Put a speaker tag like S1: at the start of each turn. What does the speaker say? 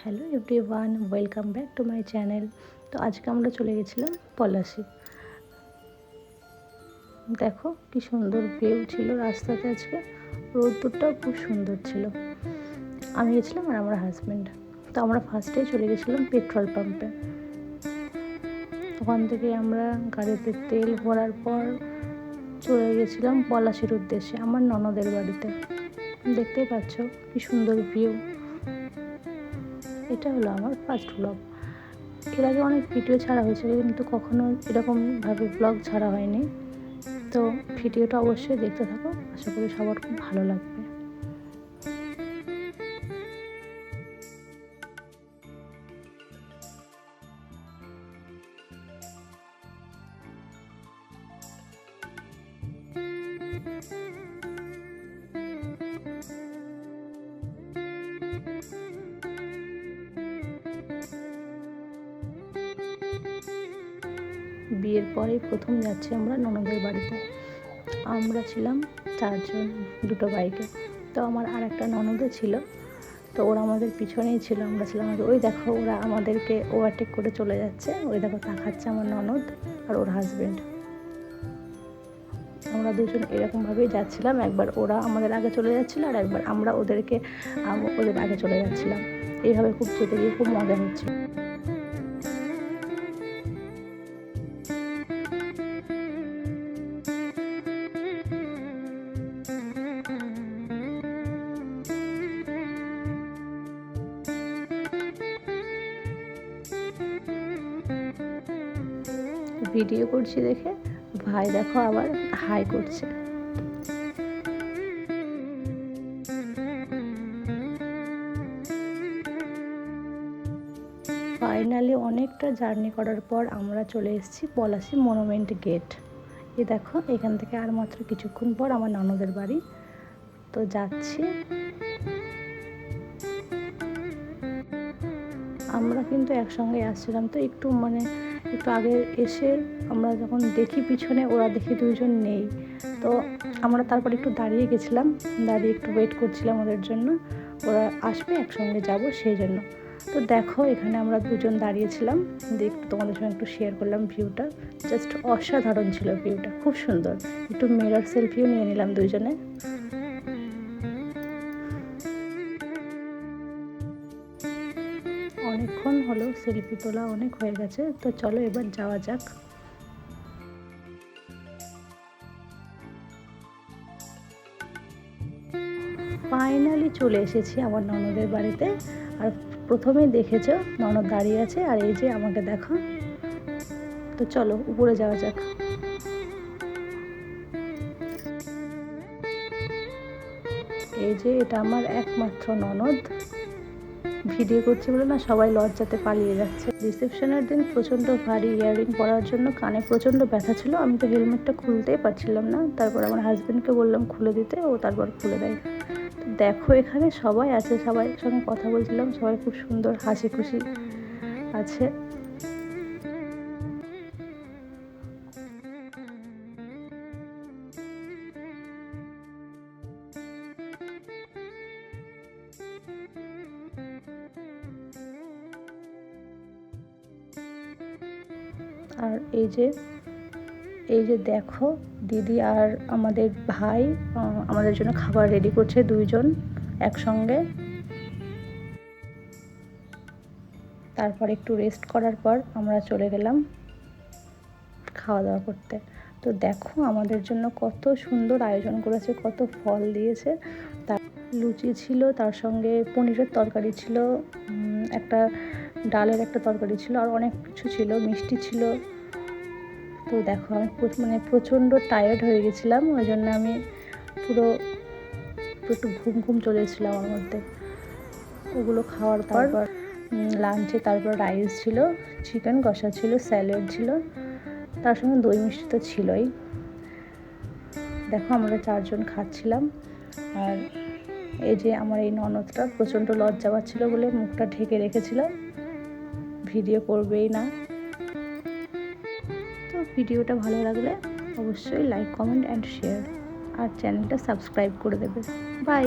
S1: Hello everyone, welcome back to my channel. তো আজকে আমরা চলে গেছিলাম পলাশি। দেখো কি সুন্দর ভিউ ছিল রাস্তাতে। আজকে রোদ্দুরটাও খুব সুন্দর ছিল। আমি গেছিলাম আর আমার হাজব্যান্ড। তো আমরা ফার্স্টেই চলে গেছিলাম পেট্রোল পাম্পে। ওখান থেকে আমরা গাড়িতে তেল ভরার পর চলে গেছিলাম পলাশির উদ্দেশ্যে, আমার ননদের বাড়িতে। দেখতেই পাচ্ছ কি সুন্দর ভিউ। এটা হলো আমার ফার্স্ট ব্লগ। এর আগে অনেক ভিডিও ছাড়া হয়েছে, কিন্তু কখনো এরকমভাবে ব্লগ ছাড়া হয়নি। তো ভিডিওটা অবশ্যই দেখতে থাকো, আশা করি সবার খুব ভালো লাগবে। বিয়ের পরেই প্রথম যাচ্ছি আমরা ননদের বাড়িতে। আমরা ছিলাম 4 জন, দুটো বাইকে। তো আমার আর একটা ননদও ছিল, তো ওরা আমাদের পিছনেই ছিল, আমরা ছিলাম আগে। ওই দেখো ওরা আমাদেরকে ওভারটেক করে চলে যাচ্ছে, ওই দেখো তাকাচ্ছে আমার ননদ আর ওর হাজব্যান্ড। আমরা দুজন এরকমভাবেই যাচ্ছিলাম, একবার ওরা আমাদের আগে চলে যাচ্ছিলো আর একবার আমরা ওদের আগে চলে যাচ্ছিলাম। এইভাবে খুব যেতে গিয়ে খুব মজা হচ্ছিল। ভিডিও করছি দেখে ভাই দেখো আবার হাই করছে। ফাইনালি অনেকটা জার্নি করার পর আমরা চলে এসেছি পলাশি মনুমেন্ট গেট। এই দেখো এখান থেকে আর মাত্র কিছুক্ষণ পর আমার ননদের বাড়ি। তো যাচ্ছি। আমরা কিন্তু একসঙ্গে আসছিলাম, তো একটু আগে এসে আমরা যখন দেখি পিছনে ওরা দেখি দুইজন নেই। তো আমরা তারপর একটু দাঁড়িয়ে গেছিলাম, দাঁড়িয়ে একটু ওয়েট করছিলাম ওদের জন্য, ওরা আসবে একসঙ্গে যাব সেই জন্য। তো দেখো এখানে আমরা দুজন দাঁড়িয়েছিলাম, একটু তোমাদের সঙ্গে একটু শেয়ার করলাম ভিউটা। জাস্ট অসাধারণ ছিল ভিউটা, খুব সুন্দর। একটু মিরর সেলফিও নিয়ে নিলাম দুইজনে। অনেকক্ষণ হলো সেলফি তোলা, অনেক হয়ে গেছে। তো চলো এবার যাওয়া যাক। ফাইনালি চলে এসেছি আমার ননদের বাড়িতে। আর প্রথমেই দেখেছো ননদ দাঁড়িয়ে আছে, আর এই যে আমাকে দেখো। তো চলো উপরে যাওয়া যাক। এই যে এটা আমার একমাত্র ননদ। ভিডিও করছি বলে না সবাই লজ্জাতে পালিয়ে যাচ্ছে। রিসেপশনের দিন প্রচণ্ড ভারী ইয়াররিং পরার জন্য কানে প্রচণ্ড ব্যথা ছিল। আমি তো হেলমেটটা খুলতেই পারছিলাম না। তারপর আমার হাজব্যান্ডকে বললাম খুলে দিতে, ও তারপর খুলে দেয়। তো দেখো এখানে সবাই আছে, সবাই সঙ্গে কথা বলছিলাম, সবাই খুব সুন্দর হাসি খুশি আছে। আর এই যে দেখো দিদি আর আমাদের ভাই আমাদের জন্য খাবার রেডি করছে, দুইজন একসঙ্গে। তারপর একটু রেস্ট করার পর আমরা চলে গেলাম খাওয়া দাওয়া করতে। তো দেখো আমাদের জন্য কত সুন্দর আয়োজন করেছে, কত ফল দিয়েছে। তার লুচি ছিল, তার সঙ্গে পনিরের তরকারি ছিল, একটা ডালের একটা তরকারি ছিল, আর অনেক কিছু ছিল, মিষ্টি ছিল। তো দেখো আমি প্রচণ্ড টায়ার্ড হয়ে গেছিলাম, ওই জন্য আমি পুরো একটু ঘুম চলে এসেছিলাম আমার মধ্যে। ওগুলো খাওয়ার পর লাঞ্চে তারপর রাইস ছিল, চিকেন কষা ছিল, স্যালাড ছিল, তার সঙ্গে দই মিষ্টি তো ছিলই। দেখো আমরা 4 জন খাচ্ছিলাম। আর এই যে আমার এই ননদটা প্রচণ্ড লজ্জা পাচ্ছিল বলে মুখটা ঢেকে রেখেছিল, ভিডিও করবেই না। তো ভিডিওটা ভালো লাগলে অবশ্যই লাইক, কমেন্ট অ্যান্ড শেয়ার, আর চ্যানেলটা সাবস্ক্রাইব করে দেবে। বাই।